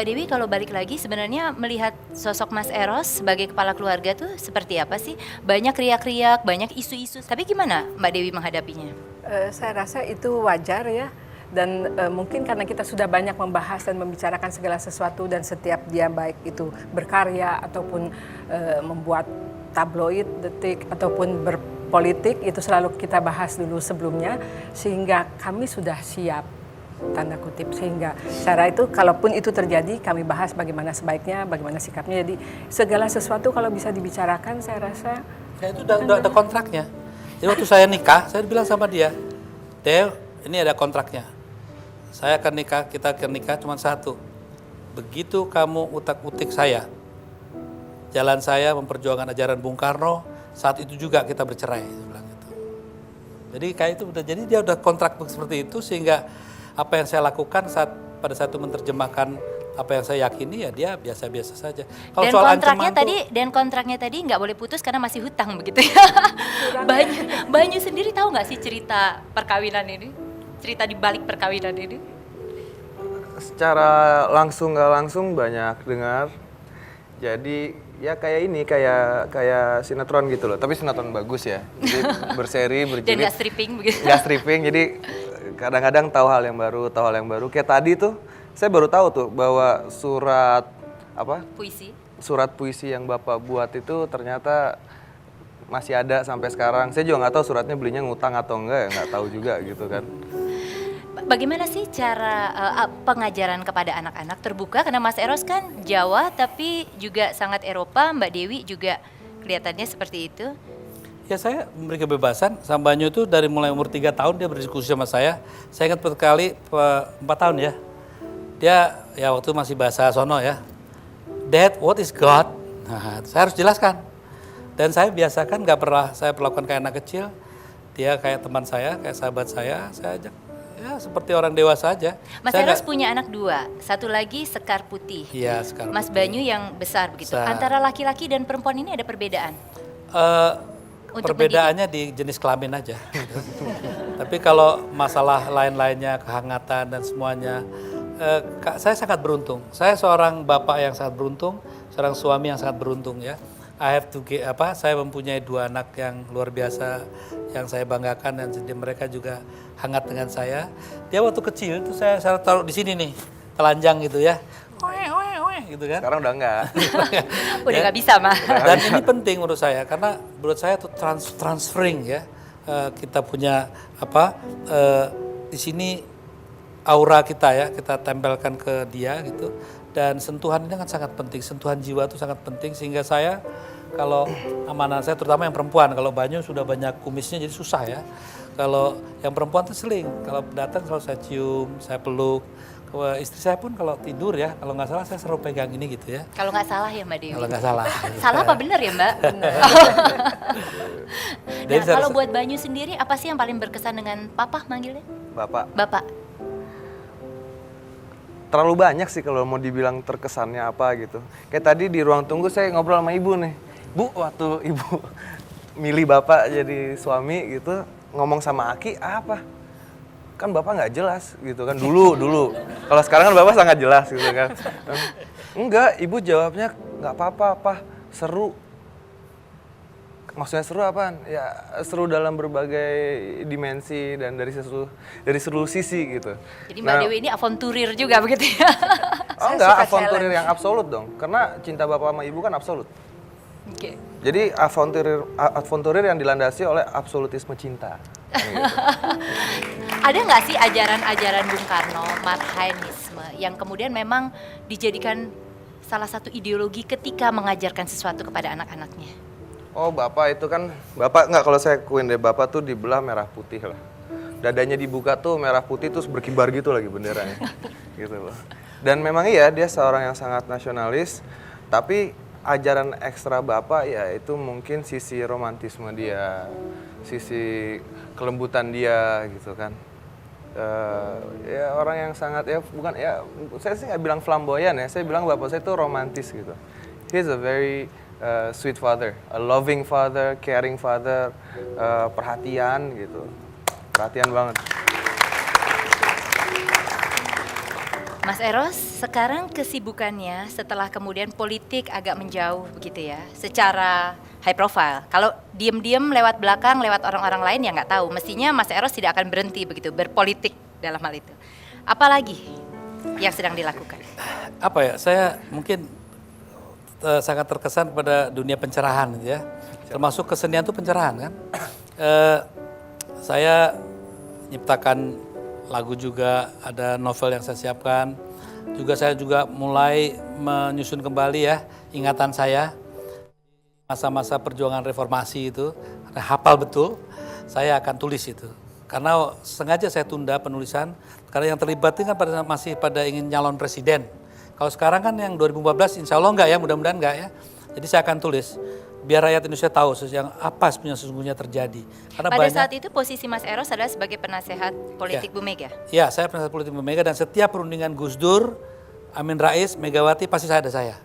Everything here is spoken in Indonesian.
Mbak Dewi kalau balik lagi sebenarnya melihat sosok Mas Eros sebagai kepala keluarga tuh seperti apa sih? Banyak riak-riak, banyak isu-isu. Tapi gimana Mbak Dewi menghadapinya? Saya rasa itu wajar ya. Dan mungkin karena kita sudah banyak membahas dan membicarakan segala sesuatu dan setiap dia baik itu berkarya ataupun membuat tabloid, detik ataupun berpolitik itu selalu kita bahas dulu sebelumnya sehingga kami sudah siap tanda kutip sehingga cara itu kalaupun itu terjadi kami bahas bagaimana sebaiknya, bagaimana sikapnya. Jadi segala sesuatu kalau bisa dibicarakan saya rasa itu udah ada kontraknya. Jadi waktu saya nikah, saya bilang sama dia, Del, ini ada kontraknya. Saya akan nikah, kita akan nikah cuma satu. Begitu kamu utak-utik saya, jalan saya memperjuangkan ajaran Bung Karno, saat itu juga kita bercerai. Saya bilang gitu. Jadi kayak itu udah, jadi dia udah kontrak seperti itu sehingga apa yang saya lakukan pada saat itu menerjemahkan apa yang saya yakini ya dia biasa-biasa saja. Kalau Dan soal kontraknya tadi nggak boleh putus karena masih hutang begitu ya. Banyu sendiri tahu nggak sih cerita perkawinan ini? Cerita di balik perkawinan ini? Secara langsung nggak langsung banyak dengar. Jadi ya kayak ini kayak sinetron gitu loh. Tapi sinetron bagus ya. Jadi berseri berjilid. Dan nggak stripping begitu? Nggak stripping. Jadi kadang-kadang tahu hal yang baru. Kayak tadi tuh saya baru tahu tuh bahwa surat puisi yang Bapak buat itu ternyata masih ada sampai sekarang. Saya juga nggak tahu suratnya belinya ngutang atau enggak ya, nggak tahu juga gitu kan. Bagaimana sih cara pengajaran kepada anak-anak terbuka? Karena Mas Eros kan Jawa tapi juga sangat Eropa, Mbak Dewi juga kelihatannya seperti itu. Ya saya memberi kebebasan, sama Banyu itu dari mulai umur 3 tahun dia berdiskusi sama saya. Saya ingat berkali 4 tahun ya. Dia ya waktu masih bahasa sono ya. Dad, what is God? Nah, saya harus jelaskan. Dan saya biasakan nggak pernah saya perlakukan kayak anak kecil. Dia kayak teman saya, kayak sahabat saya ajak ya seperti orang dewasa aja. Mas Eros punya anak 2, satu lagi Sekar Putih. Iya, Sekar Putih. Mas Banyu yang besar begitu. Antara laki-laki dan perempuan ini ada perbedaan? Perbedaannya di jenis kelamin aja. Tapi kalau masalah lain-lainnya, kehangatan dan semuanya, saya sangat beruntung. Saya seorang bapak yang sangat beruntung, seorang suami yang sangat beruntung ya. Saya mempunyai 2 anak yang luar biasa, yang saya banggakan dan mereka juga hangat dengan saya. Dia waktu kecil itu saya taruh di sini nih, telanjang gitu ya. Gitu kan. Sekarang udah enggak. Udah nggak bisa mah. Dan ini penting menurut saya karena menurut saya itu transferring ya. Kita punya di sini aura kita ya, kita tempelkan ke dia gitu. Dan sentuhan ini kan sangat penting, sentuhan jiwa itu sangat penting sehingga saya kalau amanah saya terutama yang perempuan, kalau Banyu sudah banyak kumisnya jadi susah ya. Kalau yang perempuan itu seling, kalau datang selalu saya cium, saya peluk. Istri saya pun kalau tidur ya, kalau nggak salah saya selalu pegang ini gitu ya. Kalau nggak salah ya Mbak Dewi? Kalau nggak salah. Salah apa benar ya Mbak? Nah, kalau buat Banyu sendiri apa sih yang paling berkesan dengan Papa manggilnya? Bapak. Terlalu banyak sih kalau mau dibilang terkesannya apa gitu. Kayak tadi di ruang tunggu saya ngobrol sama ibu nih. Bu, waktu ibu milih bapak jadi suami gitu, ngomong sama Aki apa? Kan bapak nggak jelas gitu kan, dulu. Kalau sekarang kan bapak sangat jelas gitu kan. Enggak, ibu jawabnya nggak apa-apa, seru. Maksudnya seru apaan? Ya seru dalam berbagai dimensi dan dari seluruh sisi gitu. Jadi Mbak Dewi ini avanturir juga begitu ya? Oh enggak, avanturir yang absolut dong. Karena cinta bapak sama ibu kan absolut. Oke. Jadi avanturir yang dilandasi oleh absolutisme cinta. Gitu. Ada nggak sih ajaran-ajaran Bung Karno, Marhainisme, yang kemudian memang dijadikan salah satu ideologi ketika mengajarkan sesuatu kepada anak-anaknya? Oh bapak itu kan, bapak nggak kalau saya akuin deh, bapak tuh dibelah merah putih lah. Dadanya dibuka tuh merah putih terus berkibar gitu lagi benderanya. Gitu loh. Dan memang iya dia seorang yang sangat nasionalis, tapi ajaran ekstra bapak ya itu mungkin sisi romantisme dia, sisi kelembutan dia gitu kan. Ya orang yang sangat ya bukan ya saya sih nggak bilang flamboyan ya, saya bilang bapak saya itu romantis gitu. He's a very sweet father, a loving father, caring father, perhatian gitu, perhatian banget. Mas Eros, sekarang kesibukannya setelah kemudian politik agak menjauh begitu ya, secara high profile. Kalau diem-diem lewat belakang, lewat orang-orang lain ya nggak tahu. Mestinya Mas Eros tidak akan berhenti begitu, berpolitik dalam hal itu. Apalagi yang sedang dilakukan? Apa ya, saya mungkin sangat terkesan pada dunia pencerahan gitu ya. Termasuk kesenian itu pencerahan kan. Saya nyiptakan lagu juga, ada novel yang saya siapkan. Juga saya juga mulai menyusun kembali ya ingatan saya masa-masa perjuangan reformasi itu. Hafal betul, saya akan tulis itu. Karena sengaja saya tunda penulisan, karena yang terlibat itu kan masih pada ingin nyalon presiden. Kalau sekarang kan yang 2014 insya Allah enggak ya, mudah-mudahan enggak ya. Jadi saya akan tulis. Biar rakyat Indonesia tahu yang apa sebenarnya sesungguhnya terjadi. Karena Pada saat itu posisi Mas Eros adalah sebagai penasehat politik Bu Mega? Ya, saya penasehat politik Bu Mega dan setiap perundingan Gus Dur, Amin Rais, Megawati pasti ada saya.